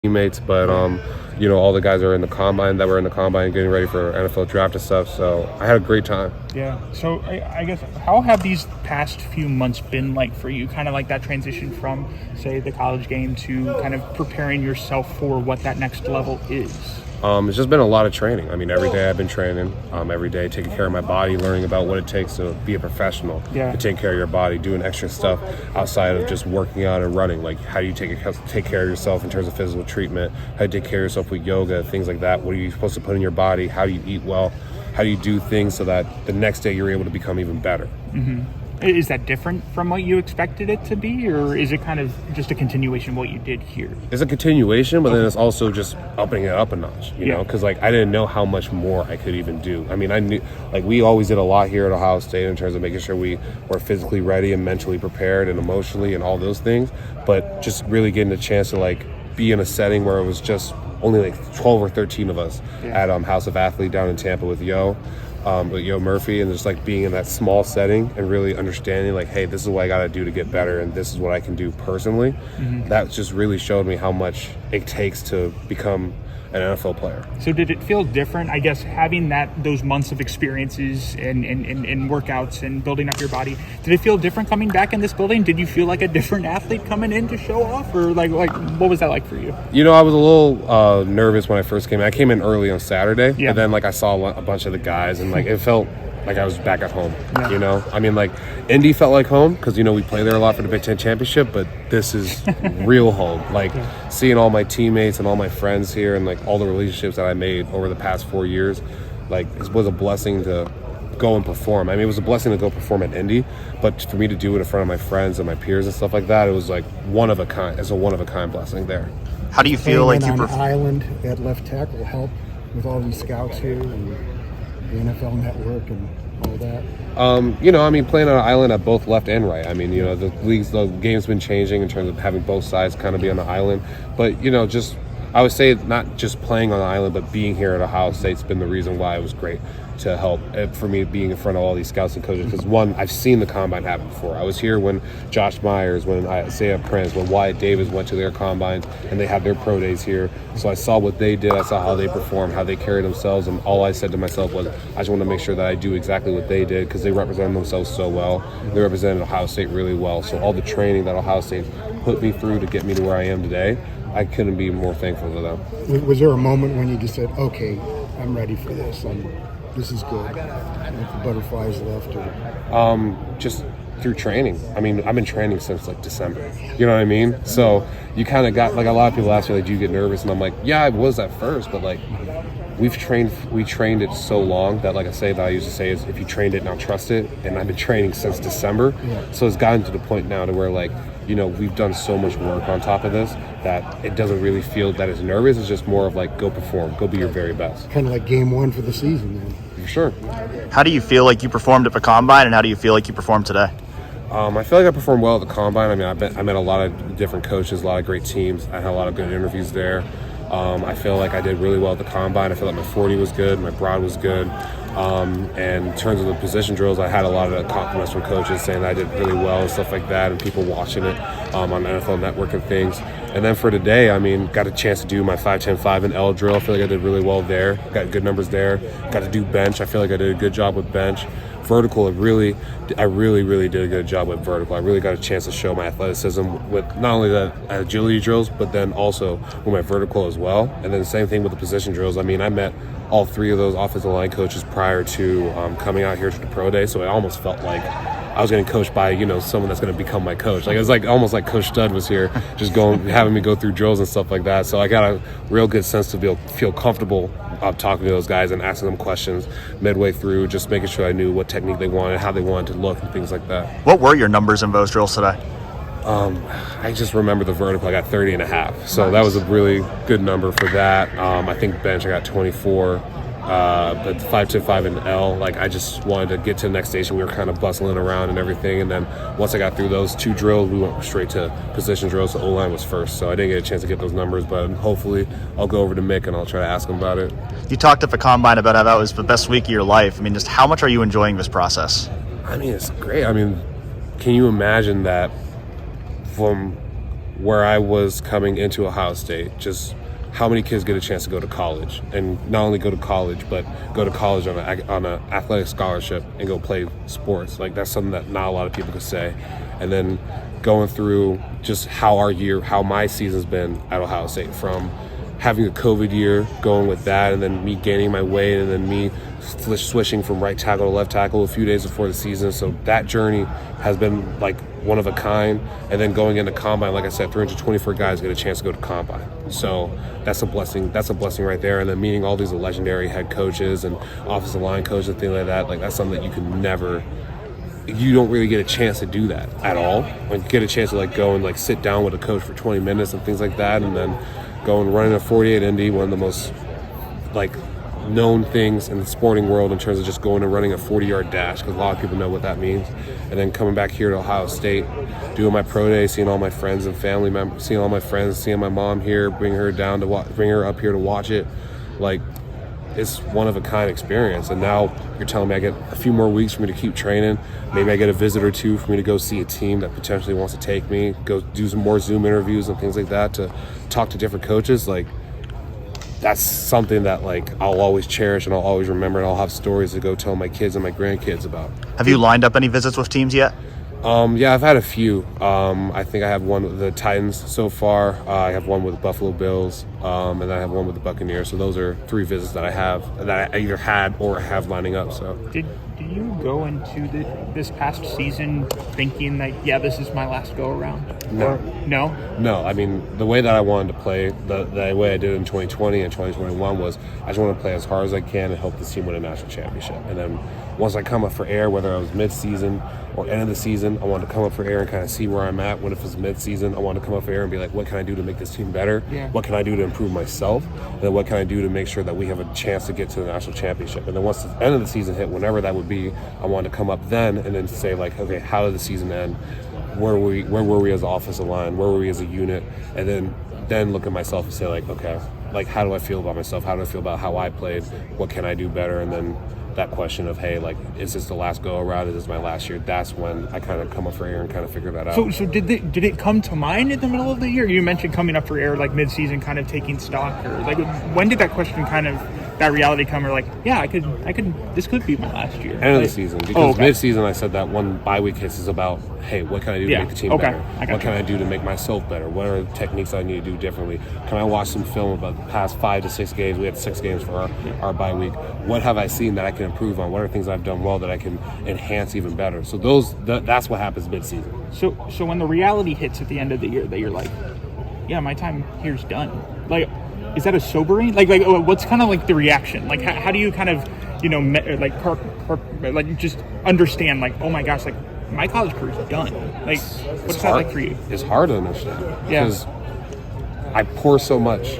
teammates, but all the guys are in the combine that were in the combine getting ready for NFL draft and stuff. So I had a great time. Yeah. So I guess how have these past few months been like for you? Kind of like that transition from, say, the college game to kind of preparing yourself for what that next level is. It's just been a lot of training. I mean, every day I've been training, every day taking care of my body, learning about what it takes to be a professional, to take care of your body, doing extra stuff outside of just working out and running. Like, how do you take care of yourself in terms of physical treatment? How do you take care of yourself with yoga, things like that? What are you supposed to put in your body? How do you eat well? How do you do things so that the next day you're able to become even better? Mm-hmm. Is that different from what you expected it to be, or is it kind of just a continuation of what you did here? It's a continuation, but then it's also just upping it up a notch, you know, because like I didn't know how much more I could even do. I mean, I knew, like, we always did a lot here at Ohio State in terms of making sure we were physically ready and mentally prepared and emotionally and all those things, but just really getting a chance to like be in a setting where it was just only like 12 or 13 of us at House of Athlete down in Tampa with Yo Murphy, and just like being in that small setting and really understanding like, hey, this is what I got to do to get better, and this is what I can do personally. That just really showed me how much it takes to become an NFL player. So did it feel different, I guess, having those months of experiences and workouts and building up your body? Did it feel different coming back in this building? Did you feel like a different athlete coming in to show off, or like what was that like for you? You know, I was a little nervous when I first came in. I came in early on Saturday, and then like I saw a bunch of the guys, and like it felt like I was back at home, you know? I mean, like, Indy felt like home because, you know, we play there a lot for the Big Ten Championship, but this is real home. Like, seeing all my teammates and all my friends here and, like, all the relationships that I made over the past 4 years, like, it was a blessing to go and perform. I mean, it was a blessing to go perform at Indy, but for me to do it in front of my friends and my peers and stuff like that, it was, like, one of a kind. It's a one-of-a-kind blessing there. How do you feel like you on an island at left tackle help with all these scouts here and the NFL Network and all that? You know, I mean, playing on an island at both left and right. I mean, you know, the game's been changing in terms of having both sides kind of be on the island. But, you know, just, I would say not just playing on the island, but being here at Ohio State's been the reason why it was great to help for me being in front of all these scouts and coaches. Because one, I've seen the combine happen before. I was here when Josh Myers, when Isaiah Prince, when Wyatt Davis went to their combines and they had their pro days here. So I saw what they did. I saw how they performed, how they carried themselves. And all I said to myself was, I just want to make sure that I do exactly what they did, because they represented themselves so well. They represented Ohio State really well. So all the training that Ohio State put me through to get me to where I am today, I couldn't be more thankful to them. Was there a moment when you just said, okay, I'm ready for this, this is good, like the butterflies left? Or... Just through training. I mean, I've been training since like December. You know what I mean? So you kind of got, like, a lot of people ask me, like, do you get nervous? And I'm like, yeah, I was at first, but like we trained it so long that, like I used to say is, if you trained it, now trust it. And I've been training since December. So it's gotten to the point now to where, like, you know, we've done so much work on top of this that it doesn't really feel that it's nervous. It's just more of like, go perform, go be your very best. Kind of like game one for the season then. For sure. How do you feel like you performed at the combine, and how do you feel like you performed today? I feel like I performed well at the combine. I mean, I met a lot of different coaches, a lot of great teams. I had a lot of good interviews there. I feel like I did really well at the combine. I feel like my 40 was good, my broad was good. And in terms of the position drills, I had a lot of compliments from coaches saying I did really well and stuff like that, and people watching it on NFL Network and things. And then for today, I mean, got a chance to do my 5-10-5 and L drill. I feel like I did really well there. Got good numbers there. Got to do bench. I feel like I did a good job with bench. Vertical, I really did a good job with vertical. I really got a chance to show my athleticism with not only the agility drills, but then also with my vertical as well. And then the same thing with the position drills. I mean, I met all three of those offensive line coaches prior to coming out here to the pro day, so it almost felt like I was getting coached by, you know, someone that's going to become my coach. Like, it was like almost like Coach Stud was here, just having me go through drills and stuff like that. So I got a real good sense to feel comfortable talking to those guys and asking them questions midway through, just making sure I knew what technique they wanted, how they wanted to look, and things like that. What were your numbers in those drills today? I just remember the vertical. I got 30.5, so that was a really good number for that. I think bench I got 24. But 5-10-5 and L, like, I just wanted to get to the next station. We were kind of bustling around and everything, and then once I got through those two drills, we went straight to position drills. So O-line was first, so I didn't get a chance to get those numbers, but hopefully I'll go over to Mick and I'll try to ask him about it. You talked at the combine about how that was the best week of your life. I mean, just how much are you enjoying this process? I mean, it's great. I mean, can you imagine that from where I was coming into Ohio State, just how many kids get a chance to go to college, and not only go to college, but go to college on an athletic scholarship and go play sports. Like, that's something that not a lot of people could say. And then going through just how my season's been at Ohio State, from having a COVID year, going with that, and then me gaining my weight, and then me switching from right tackle to left tackle a few days before the season. So that journey has been like one of a kind. And then going into combine, like I said, 324 guys get a chance to go to combine. So that's a blessing. That's a blessing right there. And then meeting all these legendary head coaches and offensive line coaches and things like that. Like, that's something that you don't really get a chance to do that at all. Like, you get a chance to like go and like sit down with a coach for 20 minutes and things like that, and then go and run in a 48 Indy, one of the most like known things in the sporting world in terms of just going and running a 40-yard dash, because a lot of people know what that means. And then coming back here to Ohio State, doing my pro day, seeing all my friends and family members, seeing all my friends, seeing my mom here, bring her up here to watch it. Like, it's one of a kind experience. And now you're telling me I get a few more weeks for me to keep training. Maybe I get a visit or two for me to go see a team that potentially wants to take me, go do some more Zoom interviews and things like that, to talk to different coaches. Like, that's something that like I'll always cherish and I'll always remember, and I'll have stories to go tell my kids and my grandkids about. Have you lined up any visits with teams yet? Yeah, I've had a few. I think I have one with the Titans so far. I have one with the Buffalo Bills, and then I have one with the Buccaneers. So those are 3 visits that I have, that I either had or have lining up. So Did you go into this past season thinking that, yeah, this is my last go around? No. No? I mean, the way that I wanted to play, the way I did in 2020 and 2021 was I just want to play as hard as I can and help this team win a national championship. And then once I come up for air, whether I was mid-season or end of the season, I wanted to come up for air and kind of see where I'm at. When if it's mid-season, I wanted to come up for air and be like, what can I do to make this team better? Yeah. What can I do to improve myself? And then what can I do to make sure that we have a chance to get to the national championship? And then once the end of the season hit, whenever that would be, I wanted to come up then and then say like, okay, how did the season end? Where were we as an offensive line? Where were we as a unit? And then look at myself and say like, okay, like, how do I feel about myself? How do I feel about how I played? What can I do better? And then that question of, hey, like, is this the last go around? Is this my last year? That's when I kind of come up for air and kind of figure that out. So did it come to mind in the middle of the year? You mentioned coming up for air, like mid-season, kind of taking stock, or like, when did that question kind of, that reality come, or like, yeah, I could, this could be my last year? End of the season, because mid-season I said that one bye week hits is about, hey, what can I do to make the team better? What can I do to make myself better? What are the techniques I need to do differently? Can I watch some film about the past 5 to 6 games? We had 6 games for our bye week. What have I seen that I can improve on? What are things I've done well that I can enhance even better? So that's what happens mid-season. So when the reality hits at the end of the year that you're like, yeah, my time here's done. Like, is that a sobering? Like what's kind of like the reaction? Like, how do you kind of, like just understand, like, oh my gosh, like my college career is done. Like, what's that like for you? It's hard to understand because I pour so much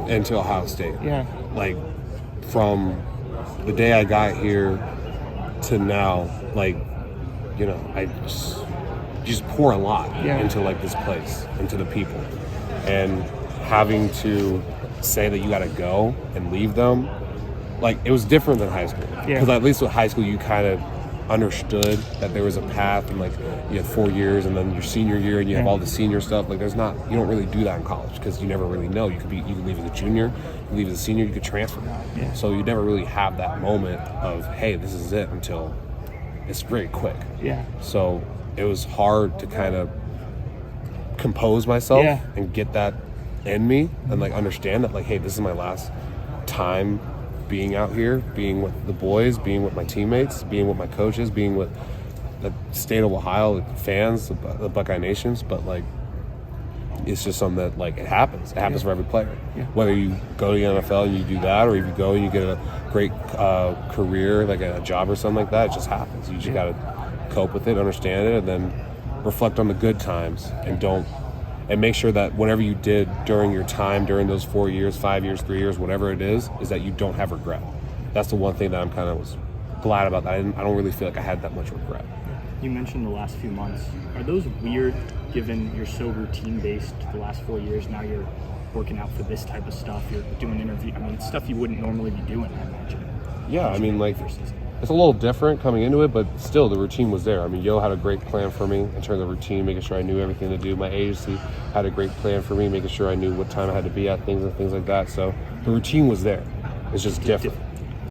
into Ohio State. Yeah. Like, from the day I got here to now, like, I just pour a lot into like this place, into the people, and having to say that you got to go and leave them, like, it was different than high school. Because at least with high school, you kind of understood that there was a path, and like you had 4 years, and then your senior year, and you have all the senior stuff. Like, you don't really do that in college because you never really know. You could leave as a junior, you could leave as a senior, you could transfer. Yeah. So you never really have that moment of, hey, this is it, until it's very quick. Yeah. So it was hard to kind of compose myself and get that in me, and like understand that, like, hey, this is my last time being out here, being with the boys, being with my teammates, being with my coaches, being with the state of Ohio, the fans, the Buckeye Nations. But like, it's just something that, like, it happens for every player. Whether you go to the NFL and you do that, or if you go and you get a great career, like a job or something like that, it just happens. You just got to cope with it, understand it, and then reflect on the good times, and make sure that whatever you did during your time, during those 4 years, 5 years, 3 years, whatever it is that you don't have regret. That's the one thing that I'm kind of was glad about. That I don't really feel like I had that much regret. You mentioned the last few months. Are those weird, given you're so routine-based the last 4 years? Now you're working out for this type of stuff. You're doing interviews. I mean, it's stuff you wouldn't normally be doing, I imagine. Yeah, I mean, like, it's a little different coming into it, but still the routine was there. I mean, Yo had a great plan for me in terms of routine, making sure I knew everything to do. My agency had a great plan for me, making sure I knew what time I had to be at things and things like that. So the routine was there. It's just different.